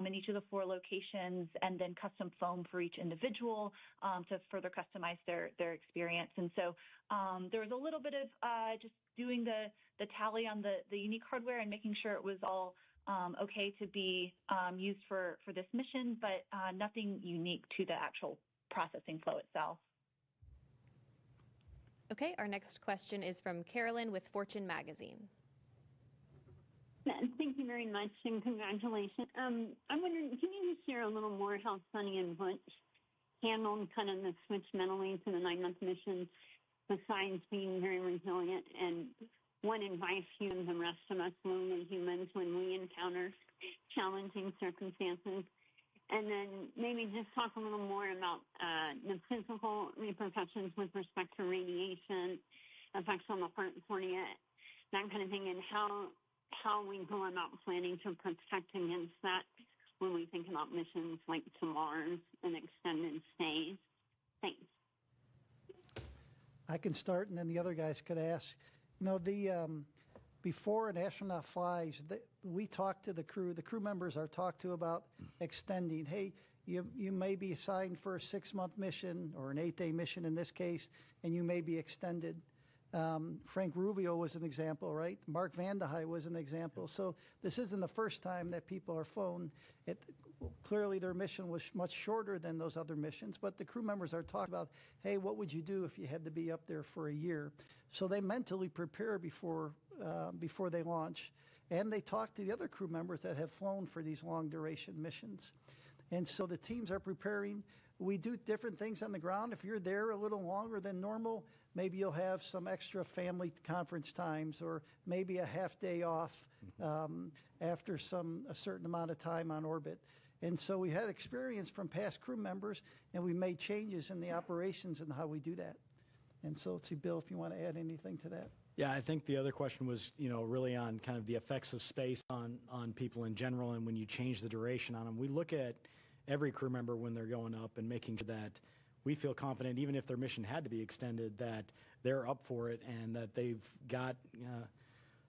in each of the 4 locations, and then custom foam for each individual to further customize their experience. And so there was a little bit of just doing the tally on the unique hardware and making sure it was all okay to be used for this mission, but nothing unique to the actual processing flow itself.
Okay, our next question is from Carolyn with Fortune Magazine.
Thank you very much, and congratulations. I'm wondering, can you just share a little more how Suni and Butch handled kind of the switch mentally to the 9-month mission, besides being very resilient? And what advice you and the rest of us lonely humans when we encounter challenging circumstances? And then maybe just talk a little more about the physical repercussions with respect to radiation, effects on the heart, cornea, that kind of thing, and how we go about planning to protect against that when we think about missions like to Mars and extended stays. Thanks.
I can start, and then the other guys could ask. You know, before an astronaut flies, we talk to the crew. The crew members are talked to about extending. Hey, you may be assigned for a 6-month mission or an 8-day mission in this case, and you may be extended. Frank Rubio was an example, right? Mark Van de Hei was an example. So this isn't the first time that people are flown. Clearly their mission was much shorter than those other missions, but the crew members are talking about, hey, what would you do if you had to be up there for a year? So they mentally prepare before they launch, and they talk to the other crew members that have flown for these long duration missions. And so the teams are preparing. We do different things on the ground. If you're there a little longer than normal, maybe you'll have some extra family conference times, or maybe a half day off after a certain amount of time on orbit. And so we had experience from past crew members, and we made changes in the operations and how we do that. And so let's see, Bill, if you want to add anything to that.
Yeah, I think the other question was, really on kind of the effects of space on people in general, and when you change the duration on them. We look at every crew member when they're going up and making sure that we feel confident, even if their mission had to be extended, that they're up for it and that they've got,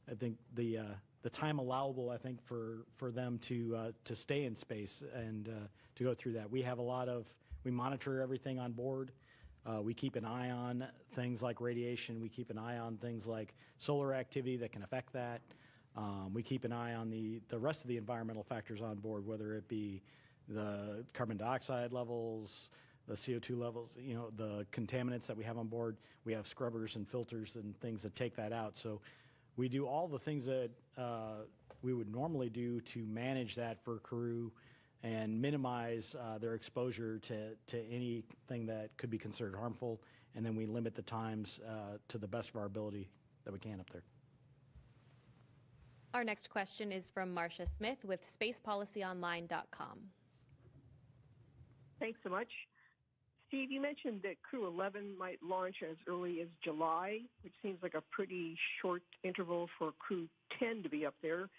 I think, the time allowable, I think, for them to stay in space and to go through that. We monitor everything on board. We keep an eye on things like radiation. We keep an eye on things like solar activity that can affect that. We keep an eye on the rest of the environmental factors on board, whether it be the carbon dioxide levels, the CO2 levels, the contaminants that we have on board. We have scrubbers and filters and things that take that out. So we do all the things that we would normally do to manage that for crew and minimize their exposure to anything that could be considered harmful, and then we limit the times to the best of our ability that we can up there.
Our next question is from Marcia Smith with spacepolicyonline.com.
Thanks so much. Steve, you mentioned that Crew 11 might launch as early as July, which seems like a pretty short interval for Crew 10 to be up there.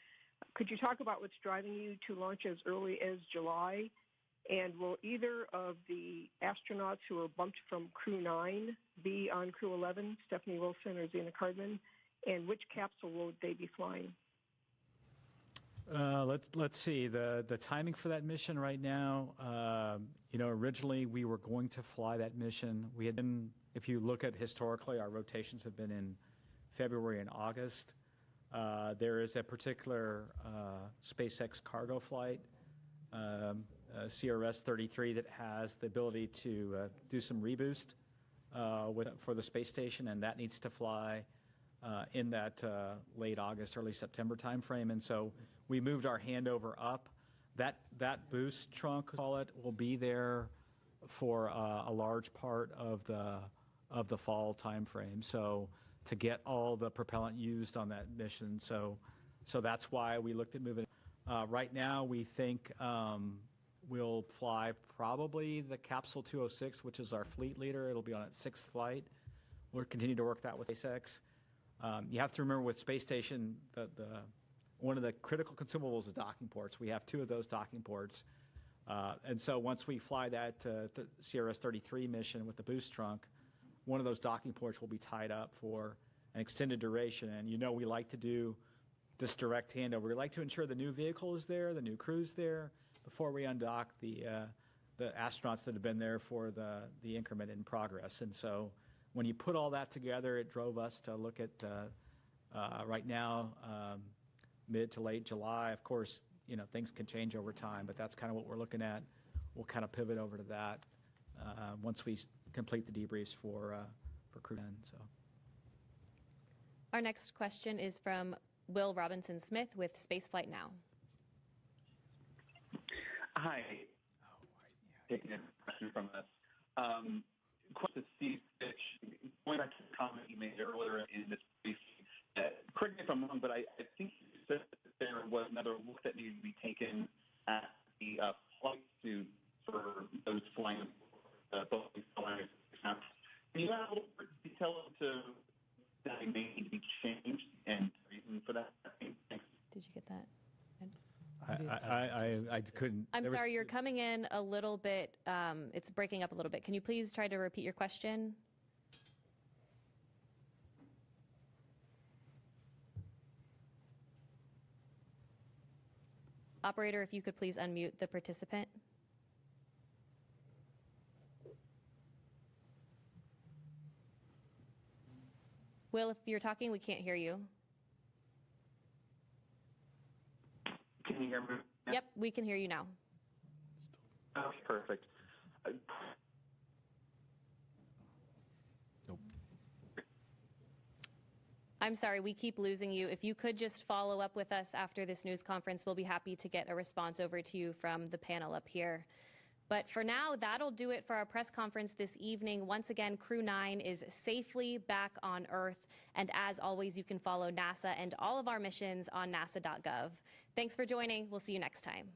Could you talk about what's driving you to launch as early as July? And will either of the astronauts who are bumped from Crew 9 be on Crew 11, Stephanie Wilson or Zena Cardman? And which capsule will they be flying?
Let's see the timing for that mission right now. Originally we were going to fly that mission. We had been, if you look at historically, our rotations have been in February and August. There is a particular SpaceX cargo flight CRS-33 that has the ability to do some reboost for the space station, and that needs to fly in that late August, early September timeframe. And so we moved our handover up. That boost trunk, call it, will be there for a large part of the fall timeframe. So to get all the propellant used on that mission. So that's why we looked at moving. Right now, we think we'll fly probably the capsule 206, which is our fleet leader. It'll be on its 6th flight. We'll continue to work that with SpaceX. You have to remember with space station, one of the critical consumables is docking ports. We have 2 of those docking ports. And so once we fly that CRS-33 mission with the boost trunk, one of those docking ports will be tied up for an extended duration. And we like to do this direct handover. We like to ensure the new vehicle is there, the new crew's there, before we undock the astronauts that have been there for the increment in progress. And so when you put all that together, it drove us to look at right now, mid to late July. Of course, things can change over time, but that's kind of what we're looking at. We'll kind of pivot over to that once we complete the debriefs for Crew 10. So,
our next question is from Will Robinson-Smith with Spaceflight Now.
Hi. Taking a question from us. Question to Steve Butch. Going back to the comment you made earlier in this briefing, correct me if I'm wrong, but I think you said that there was another look that needed to be taken at the flight suit for those flying Boeing Starliner. Can you add a little bit of detail into that may need to be changed and the reason for that? Thanks.
Did you get that?
I couldn't.
I'm sorry, you're coming in a little bit, it's breaking up a little bit. Can you please try to repeat your question? Operator, if you could please unmute the participant. Will, if you're talking, we can't hear you.
Can you hear me?
Yep, we can hear you now.
Okay, perfect.
I'm sorry, we keep losing you. If you could just follow up with us after this news conference, we'll be happy to get a response over to you from the panel up here. But for now, that'll do it for our press conference this evening. Once again, Crew 9 is safely back on Earth. And as always, you can follow NASA and all of our missions on nasa.gov. Thanks for joining. We'll see you next time.